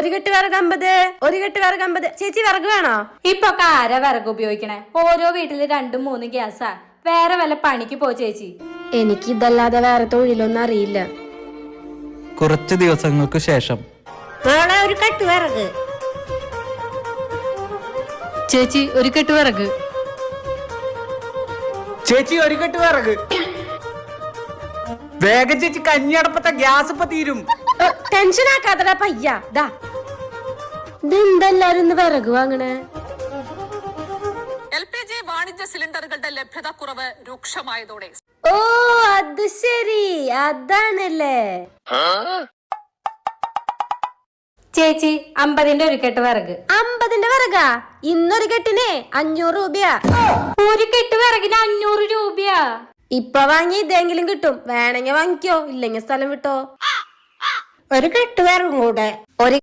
ഒരു കെട്ട് വിറക് 50, ഒരു കെട്ട് വിറക് 50. ചേച്ചി വിറക് വേണോ? ഇപ്പൊ ആരാ വിറക് ഉപയോഗിക്കണേ? ഓരോ വീട്ടില് 2-3 ഗ്യാസാ. വേറെ വല്ല പണിക്ക് പോ ചേച്ചി. എനിക്ക് ഇതല്ലാതെ വേറെ തൊഴിലൊന്നും അറിയില്ല. കുറച്ച് ദിവസങ്ങൾക്ക് ശേഷം ഒരു കെട്ട് വിറക്. ചേച്ചി ഒരു കെട്ട് വിറക്. ചേച്ചി ഒരു കെട്ട് വിറക്. വേഗം ചേച്ചി, കഞ്ഞിയടപ്പത്തെ ഗ്യാസ് ഇപ്പൊ തീരും. ടെൻഷൻ ആക്കാത്തടാ പയ്യ. ഇതെന്തെല്ലാരും ഇന്ന് വിറക് വാങ്ങണേ? LPG വാണിജ്യ സിലിണ്ടറുകളുടെ ലഭ്യത കുറവ് രൂക്ഷമായതോടെ. ഓ അത് ശരി, അതാണല്ലേ. ചേച്ചി 50ന്റെ ഒരു കെട്ട് വിറക്. 50ന്റെ വിറകാ? ഇന്നൊരു കെട്ടിനെ 500 രൂപയാ. ഒരു കെട്ട് വിറകിന് 500 രൂപയാ. ഇപ്പൊ വാങ്ങി ഇതെങ്കിലും കിട്ടും. വേണമെങ്കിൽ വാങ്ങിക്കോ, ഇല്ലെങ്കിൽ സ്ഥലം വിട്ടോ. ഒരു കെട്ട് വിറകും കൂടെ. ഒരു